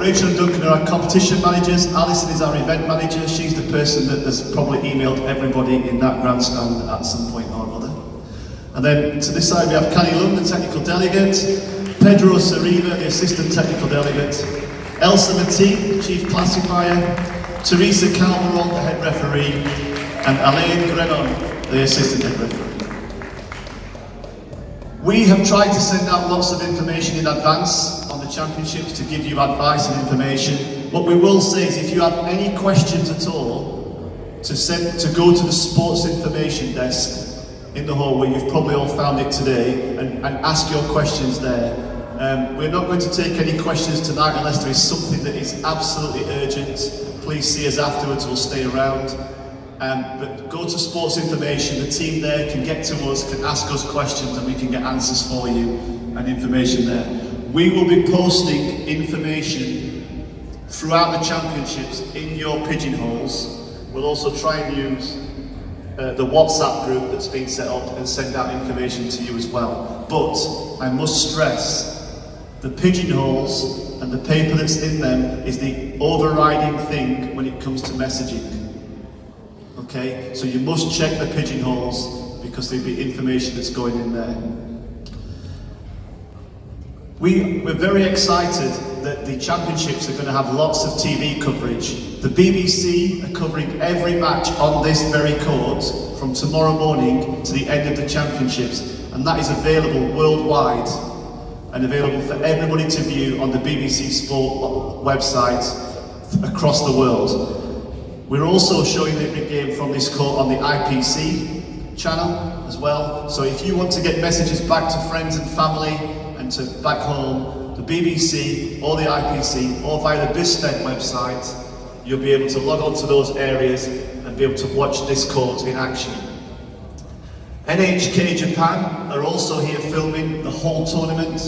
Rachel and Duncan are our competition managers. Alison is our event manager. She's the person that has probably emailed everybody in that grandstand at some point or other. And then to this side we have Canny Lund, the technical delegate, Pedro Sariva, the assistant technical delegate, Elsa Matee, the chief classifier, Teresa Calderon, the head referee, and Alain Grenon, the assistant head referee. We have tried to send out lots of information in advance on the championships to give you advice and information. What we will say is if you have any questions at all, to go to the sports information desk in the hall where you've probably all found it today and ask your questions there. We're not going to take any questions tonight unless there is something that is absolutely urgent. Please see us afterwards, we'll stay around. But go to sports information, the team there can get to us, can ask us questions and we can get answers for you and information there. We will be posting information throughout the championships in your pigeonholes. We'll also try and use the WhatsApp group that's been set up and send out information to you as well. But I must stress, the pigeonholes and the paper that's in them is the overriding thing when it comes to messaging. Okay, so you must check the pigeonholes because there'll be information that's going in there. We're very excited that the championships are going to have lots of TV coverage. The BBC are covering every match on this very court from tomorrow morning to the end of the championships, and that is available worldwide and available for everybody to view on the BBC Sport website across the world. We're also showing every game from this court on the IPC channel as well. So if you want to get messages back to friends and family and to back home, the BBC or the IPC or via the BizFed website, you'll be able to log on to those areas and be able to watch this court in action. NHK Japan are also here filming the whole tournament,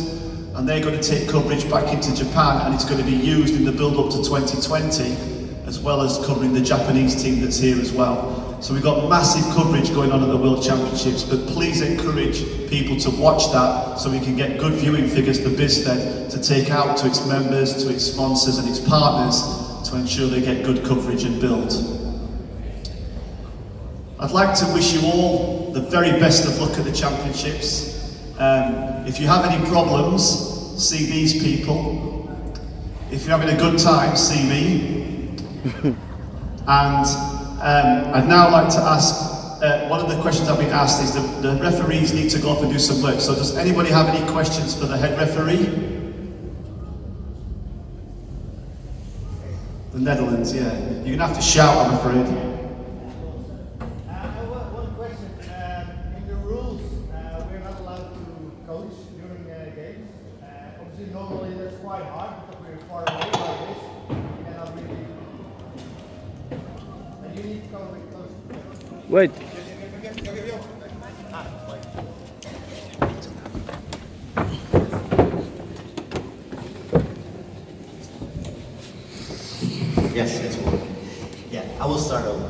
and they're going to take coverage back into Japan, and it's going to be used in the build-up to 2020. As well as covering the Japanese team that's here as well. So we've got massive coverage going on at the World Championships, but please encourage people to watch that so we can get good viewing figures for BizFed to take out to its members, to its sponsors and its partners to ensure they get good coverage and build. I'd like to wish you all the very best of luck at the Championships. If you have any problems, see these people. If you're having a good time, see me. And I'd now like to ask, one of the questions I've been asked is the referees need to go off and do some work. So does anybody have any questions for the head referee? The Netherlands, yeah. You're gonna have to shout, I'm afraid. One question. In the rules, we're not allowed to coach during games. Obviously, normally that's quite hard because we're far away like this. You cannot really. And you need to come very close. Wait. Yes, it's working. Yeah, I will start over.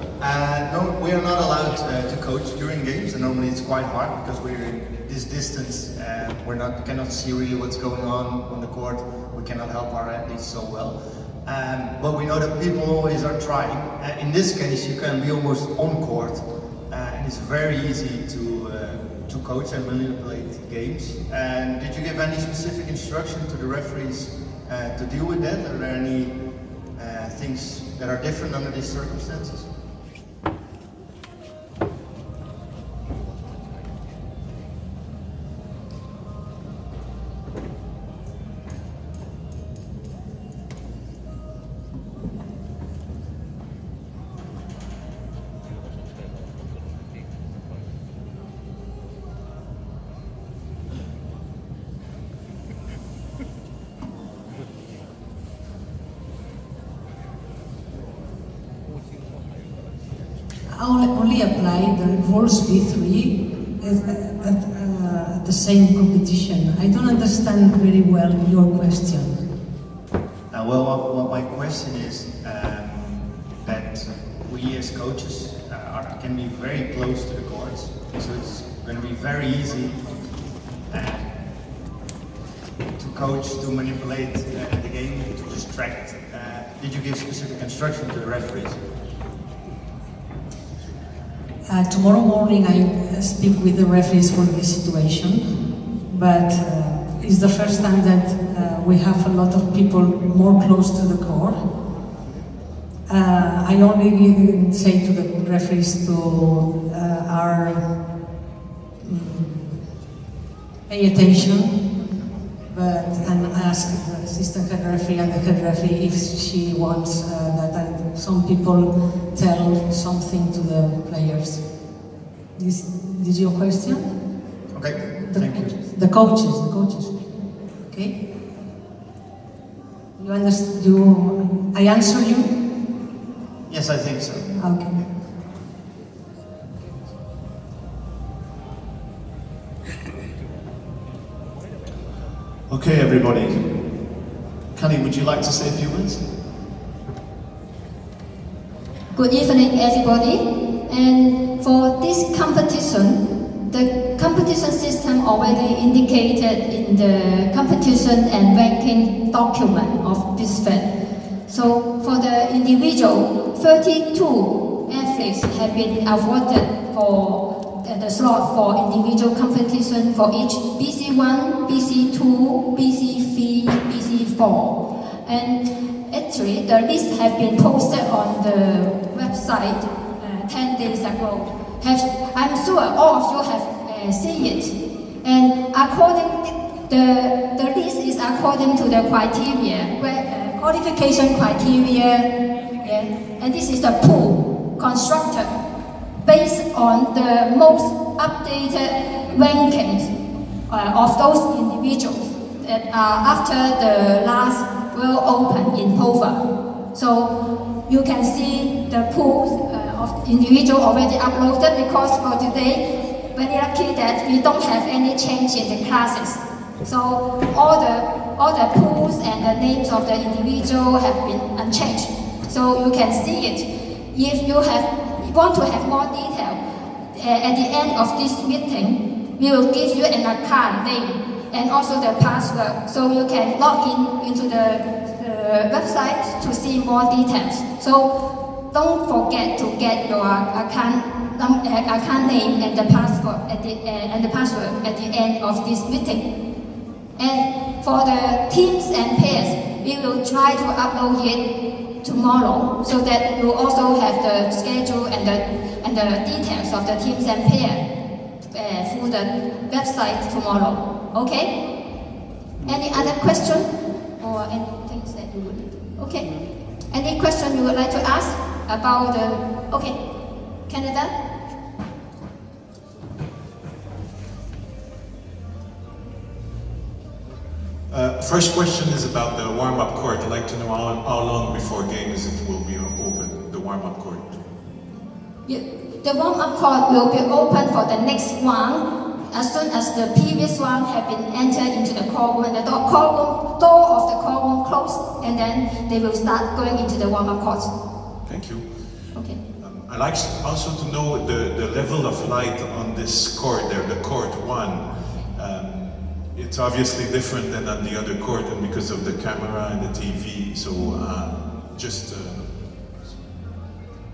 No, we are not allowed to coach during games, and normally it's quite hard because we're in this distance and cannot see really what's going on the court. We cannot help our athletes so well. But we know that people always are trying. In this case, you can be almost on court, and it's very easy to coach and manipulate games. And did you give any specific instruction to the referees to deal with that? Are there any things that are different under these circumstances? Only apply the rules B3 at the same competition. I don't understand very well your question. Well, what my question is that we as coaches can be very close to the courts, so it's going to be very easy to coach to manipulate the game, to distract? Did you give specific instruction to the referees? Tomorrow morning I speak with the referees for this situation, but it's the first time that we have a lot of people more close to the court. I only say to the referees to pay attention, and ask the assistant head referee and the head referee if she wants that some people tell something to the players. Is your question? Okay, thank you. The coaches. Okay. You understand? I answer you? Yes, I think so. Okay. Okay, everybody. Kenny, would you like to say a few words? Good evening, everybody. And for this competition, the competition system already indicated in the competition and ranking document of this FED. So for the individual, 32 athletes have been awarded for the slot for individual competition for each BC1, BC2, BC3, BC4. And actually, the list has been posted on the website 10 days ago. I'm sure all of you have seen it. And according the list is according to the criteria, qualification criteria, and this is the pool constructed based on the most updated rankings of those individuals that are after the last World Open in Pova. So you can see the pools of individual already uploaded, because for today, very lucky that we don't have any change in the classes. So all the pools and the names of the individual have been unchanged. So you can see it. If you want to have more detail, at the end of this meeting, we will give you an account name and also the password, so you can log into the website to see more details. So don't forget to get your account name and the password at the end of this meeting. And for the teams and pairs, we will try to upload it tomorrow, so that you also have the schedule and the details of the teams and pairs through the website tomorrow. Okay? Any other question or any things that you would? Okay. Any question you would like to ask about the? Okay, Canada. First question is about the warm-up court. I'd like to know how long before games it will be open, the warm-up court. The warm-up court will be open for the next one as soon as the previous one have been entered into the court room. The door of the court room closed, and then they will start going into the warm-up court. Thank you. Okay. I'd like also to know the level of light on this court there, the court one. It's obviously different than on the other court, and because of the camera and the TV. So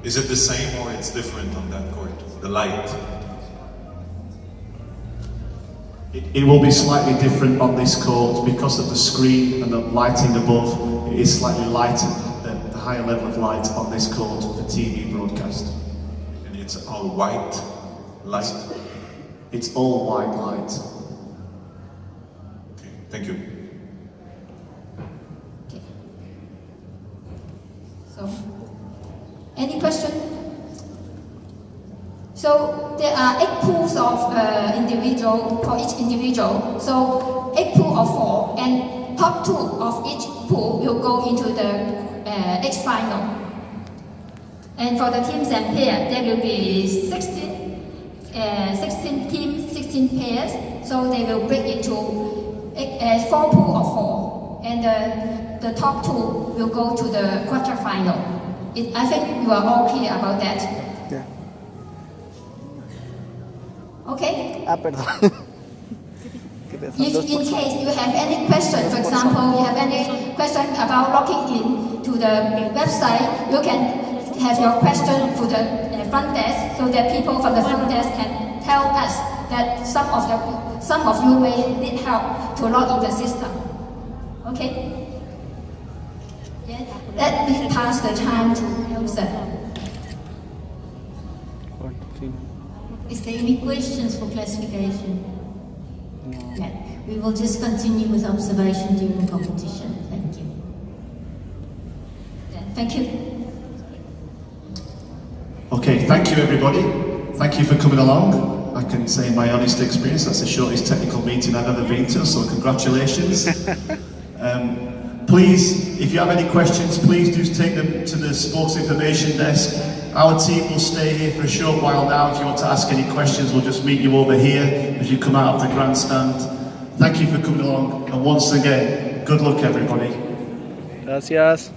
is it the same or it's different on that court, the light? It will be slightly different on this court because of the screen and the lighting above. It is slightly lighter, the higher level of light on this court for TV broadcast. And it's all white light? It's all white light. Okay, thank you. Okay. So, any question? So there are 8 pools of individual for each individual. So 8 pools of 4, and top 2 of each pool will go into the X final. And for the teams and pairs, there will be 16 teams, 16 pairs. So they will break into 4 pools of 4, and the top 2 will go to the quarterfinal. I think you are all clear about that. Yeah. Okay? Perdón. If in case you have any question, for example, you have any question about logging in to the website, you can have your question to the front desk, so that people from the front desk can tell us that some of you may need help to log in the system. Okay? Yeah. Let me pass the time to Elsa. Is there any questions for classification? No. We will just continue with observation during competition. Thank you. Thank you. Okay, thank you everybody. Thank you for coming along. I can say in my honest experience, that's the shortest technical meeting I've ever been to, so congratulations. Please, if you have any questions, please do take them to the sports information desk. Our team will stay here for a short while now. If you want to ask any questions, we'll just meet you over here as you come out of the grandstand. Thank you for coming along, and once again, good luck everybody. Gracias.